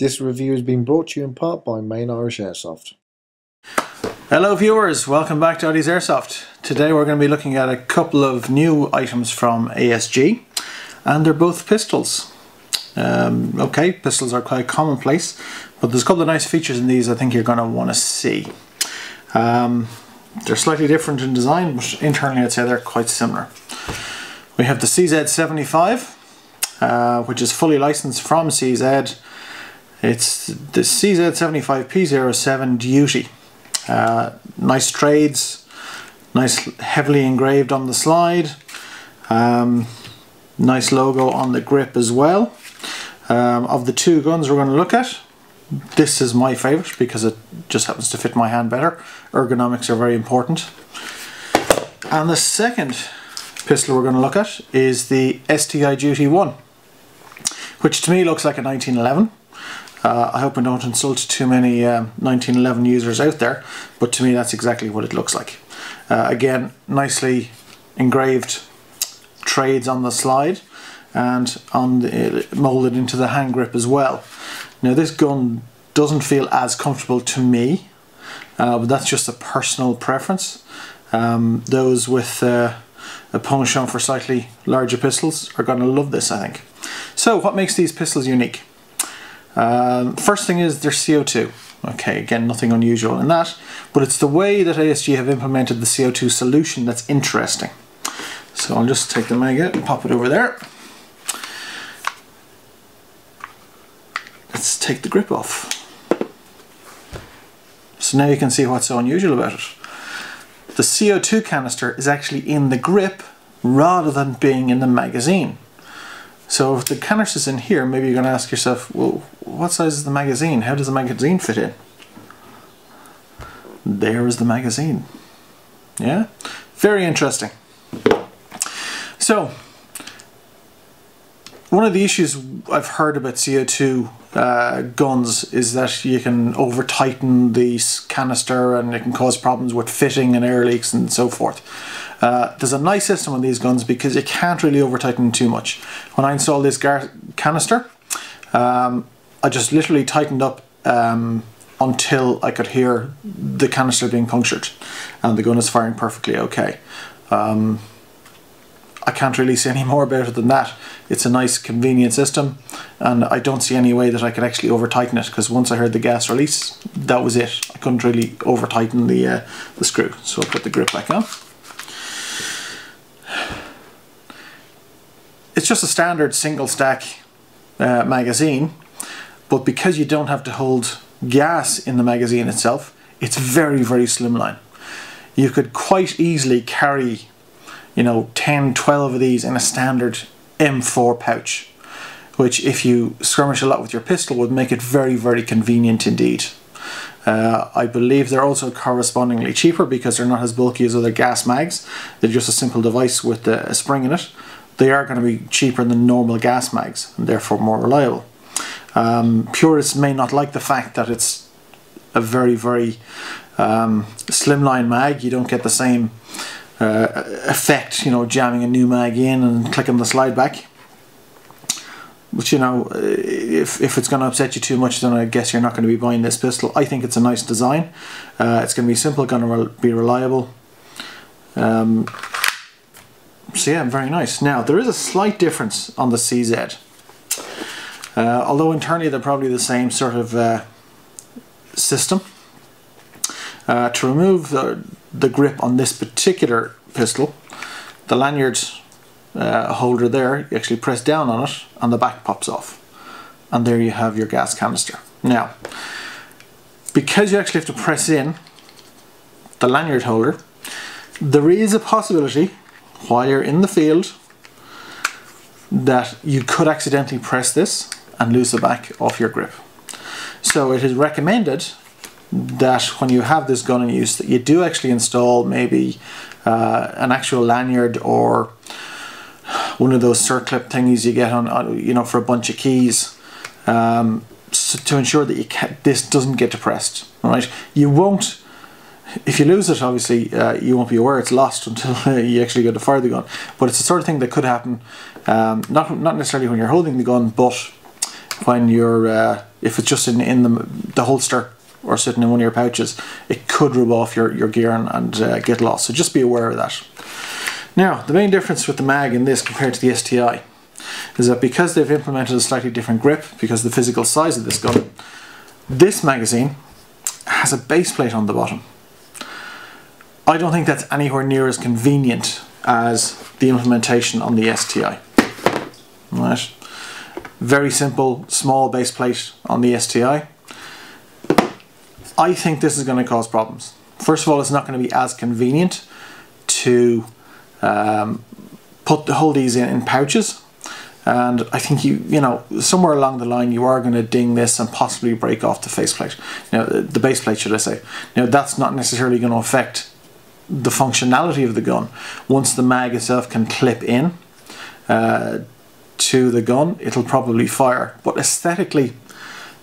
This review has been brought to you in part by MainIrishAirsoft. Hello viewers, welcome back to Oddy's Airsoft. Today we're going to be looking at a couple of new items from ASG, and they're both pistols. Okay, pistols are quite commonplace, but there's a couple of nice features in these I think you're going to want to see. They're slightly different in design, but internally I'd say they're quite similar. We have the CZ75, which is fully licensed from CZ. It's the CZ75 P07 Duty. Nice trades, nice heavily engraved on the slide, nice logo on the grip as well. Of the two guns we're going to look at, this is my favourite because it just happens to fit my hand better. Ergonomics are very important. And the second pistol we're going to look at is the STI Duty 1, which to me looks like a 1911. I hope I don't insult too many 1911 users out there, but to me that's exactly what it looks like. Again, nicely engraved trades on the slide and on the, moulded into the hand grip as well. Now this gun doesn't feel as comfortable to me, but that's just a personal preference. Those with a penchant for slightly larger pistols are going to love this, I think. So what makes these pistols unique? First thing is they're CO2. Okay, again, nothing unusual in that, but it's the way that ASG have implemented the CO2 solution that's interesting. So I'll just take the mag out and pop it over there. Let's take the grip off. So now you can see what's so unusual about it. The CO2 canister is actually in the grip rather than being in the magazine. So if the canister's in here, maybe you're going to ask yourself, well, what size is the magazine? How does the magazine fit in? There is the magazine. Yeah? Very interesting. So, one of the issues I've heard about CO2 guns is that you can over tighten the canister and it can cause problems with fitting and air leaks and so forth. There's a nice system on these guns because you can't really over tighten too much. When I installed this canister, I just literally tightened up until I could hear the canister being punctured, and the gun is firing perfectly okay. I can't really say any more about it than that. It's a nice convenient system, and I don't see any way that I could actually over tighten it, because once I heard the gas release, that was it. I couldn't really over tighten the screw. So I'll put the grip back on. It's just a standard single stack magazine, but because you don't have to hold gas in the magazine itself, it's very, very slimline. You could quite easily carry, you know, 10, 12 of these in a standard M4 pouch, which if you skirmish a lot with your pistol would make it very, very convenient indeed. I believe they're also correspondingly cheaper because they're not as bulky as other gas mags. They're just a simple device with a spring in it. They are going to be cheaper than normal gas mags and therefore more reliable. Purists may not like the fact that it's a very, very slimline mag. You don't get the same effect, you know, jamming a new mag in and clicking the slide back. But you know, if it's going to upset you too much, then I guess you're not going to be buying this pistol. I think it's a nice design. It's going to be simple, going to be reliable. So yeah, very nice. Now, there is a slight difference on the CZ. Although internally they're probably the same sort of system. To remove the grip on this particular pistol, the lanyard holder there, you actually press down on it and the back pops off. And there you have your gas canister. Now, because you actually have to press in the lanyard holder, there is a possibility while you're in the field that you could accidentally press this and lose the back off your grip. So it is recommended that when you have this gun in use that you do actually install maybe an actual lanyard or one of those circlip thingies you get on you know, for a bunch of keys, so to ensure that this doesn't get depressed. All right, you won't. If you lose it, obviously, you won't be aware it's lost until you actually go to fire the gun. But it's the sort of thing that could happen, not necessarily when you're holding the gun, but when you're, if it's just in the holster or sitting in one of your pouches, it could rub off your gear and get lost. So just be aware of that. Now, the main difference with the mag in this compared to the STI is that because they've implemented a slightly different grip, because of the physical size of this gun, this magazine has a base plate on the bottom. I don't think that's anywhere near as convenient as the implementation on the STI. Right. Very simple, small base plate on the STI. I think this is going to cause problems. First of all, it's not going to be as convenient to hold these in pouches, and I think you know, somewhere along the line you are going to ding this and possibly break off the faceplate. Now, the base plate, should I say. Now, that's not necessarily going to affect the functionality of the gun. Once the mag itself can clip in to the gun, it'll probably fire, but aesthetically,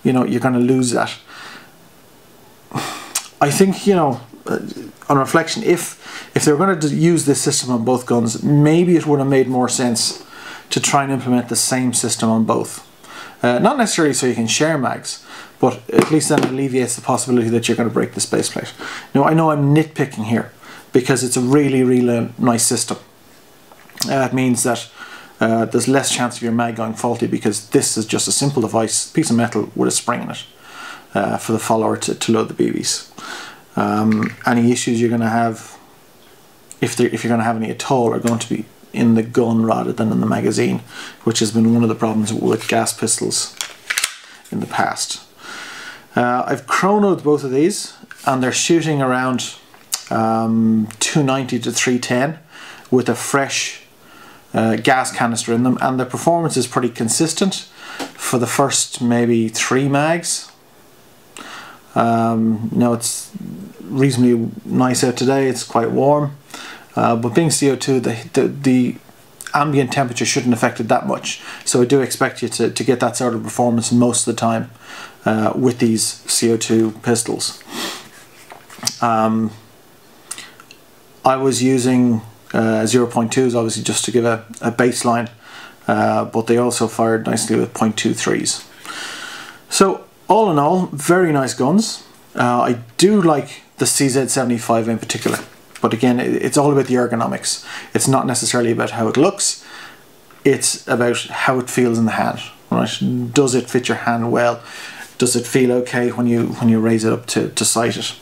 you know, you're going to lose that. I think, you know, on reflection, if they were going to use this system on both guns, maybe it would have made more sense to try and implement the same system on both. Not necessarily so you can share mags, but at least then it alleviates the possibility that you're going to break the base plate. Now, I know I'm nitpicking here because it's a really, really nice system. It means that there's less chance of your mag going faulty, because this is just a simple device, piece of metal with a spring in it, for the follower to load the BBs. Any issues you're going to have, if you're going to have any at all, are going to be in the gun rather than in the magazine, which has been one of the problems with gas pistols in the past. I've chronoed both of these, and they're shooting around 290 to 310 with a fresh gas canister in them, and the performance is pretty consistent for the first maybe 3 mags. Now, it's reasonably nice out today, it's quite warm, but being CO2, the ambient temperature shouldn't affect it that much, so I do expect you to get that sort of performance most of the time with these CO2 pistols. I was using 0.2s obviously just to give a baseline, but they also fired nicely with 0.23s. So all in all, very nice guns. I do like the CZ75 in particular, but again, it's all about the ergonomics. It's not necessarily about how it looks, it's about how it feels in the hand. Right? Does it fit your hand well? Does it feel okay when you raise it up to sight it?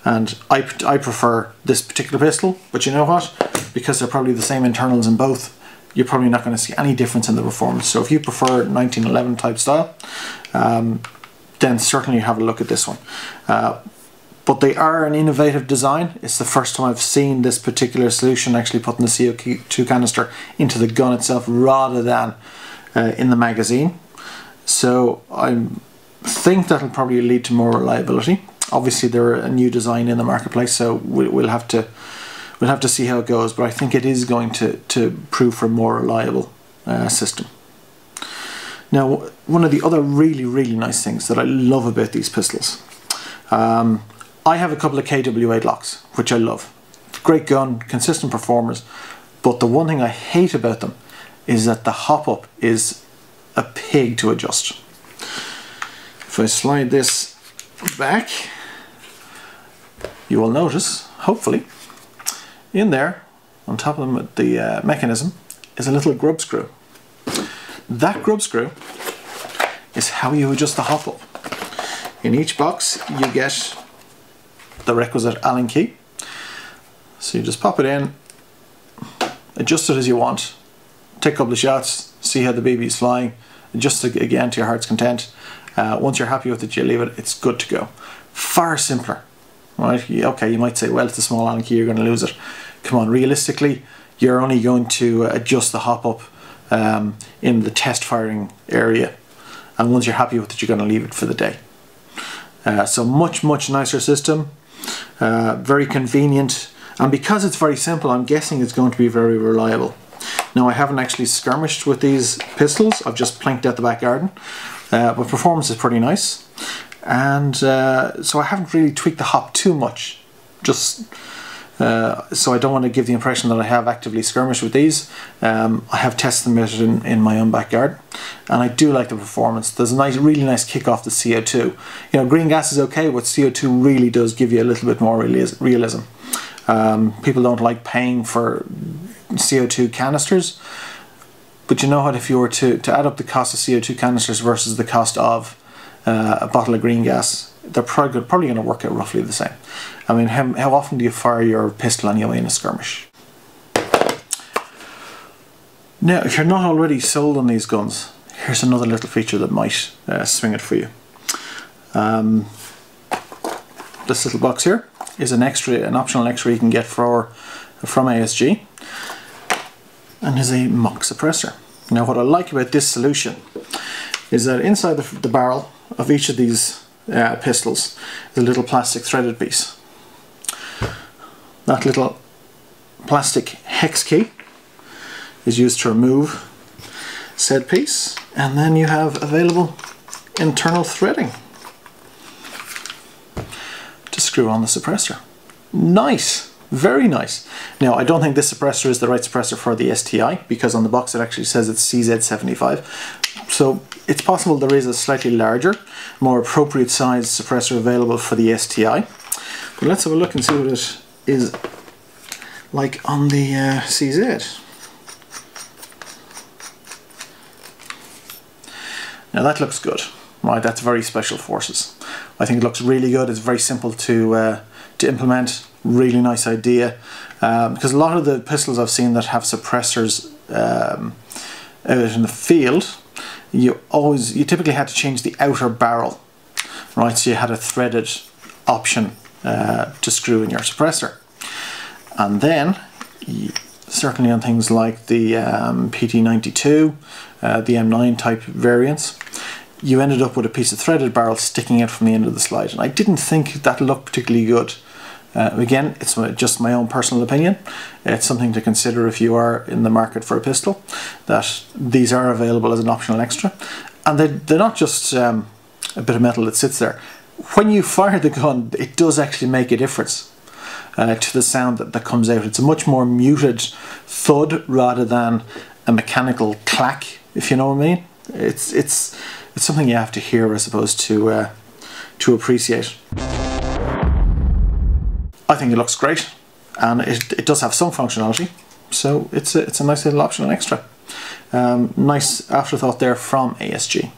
And I prefer this particular pistol, but you know what? Because they're probably the same internals in both, you're probably not going to see any difference in the performance. So if you prefer 1911 type style, then certainly have a look at this one. But they are an innovative design. It's the first time I've seen this particular solution actually putting the CO2 canister into the gun itself rather than in the magazine. So I think that'll probably lead to more reliability. Obviously, they're a new design in the marketplace, so we'll have to see how it goes. But I think it is going to prove for a more reliable system. Now, one of the other really, really nice things that I love about these pistols, I have a couple of KW8 locks, which I love. Great gun, consistent performers, but the one thing I hate about them is that the hop-up is a pig to adjust. If I slide this back, you will notice, hopefully, in there, on top of the mechanism, is a little grub screw. That grub screw is how you adjust the hop-up. In each box you get the requisite Allen key. So you just pop it in, adjust it as you want, take a couple of shots, see how the BB is flying, adjust it again to your heart's content. Once you're happy with it, you leave it, it's good to go. Far simpler, right? Okay, you might say, well, it's a small Allen key, you're going to lose it. Come on, realistically, you're only going to adjust the hop-up in the test firing area, and once you're happy with it, you're going to leave it for the day. So much nicer system, very convenient, and because it's very simple, I'm guessing it's going to be very reliable. Now, I haven't actually skirmished with these pistols, I've just planked out the back garden, but performance is pretty nice, and so I haven't really tweaked the hop too much, just so I don't want to give the impression that I have actively skirmished with these. I have tested them in my own backyard, and I do like the performance. There's a nice, really nice kick off the CO2. You know, green gas is okay, but CO2 really does give you a little bit more realism. People don't like paying for CO2 canisters, but you know what, if you were to add up the cost of CO2 canisters versus the cost of a bottle of green gas, they're probably going to work out roughly the same. I mean, how often do you fire your pistol anyway in a skirmish? Now, if you're not already sold on these guns, here's another little feature that might swing it for you. This little box here is an optional extra you can get from ASG, and is a mock suppressor. Now, what I like about this solution is that inside the barrel of each of these pistols is a little plastic threaded piece. That little plastic hex key is used to remove said piece, and then you have available internal threading to screw on the suppressor. Nice! Very nice. Now, I don't think this suppressor is the right suppressor for the STI, because on the box it actually says it's CZ75. So it's possible there is a slightly larger, more appropriate size suppressor available for the STI. But let's have a look and see what it is like on the CZ. Now that looks good. Right, that's very special forces. I think it looks really good. It's very simple to implement. Really nice idea, because a lot of the pistols I've seen that have suppressors out in the field, you typically had to change the outer barrel, right? So you had a threaded option to screw in your suppressor, and then certainly on things like the PT92, the M9 type variants, you ended up with a piece of threaded barrel sticking out from the end of the slide, and I didn't think that looked particularly good. Again, it's just my own personal opinion. It's something to consider if you are in the market for a pistol, that these are available as an optional extra. And they're not just a bit of metal that sits there. When you fire the gun, it does actually make a difference to the sound that comes out. It's a much more muted thud rather than a mechanical clack, if you know what I mean. It's something you have to hear as opposed to appreciate. I think it looks great, and it does have some functionality, so it's a nice little optional extra. Nice afterthought there from ASG.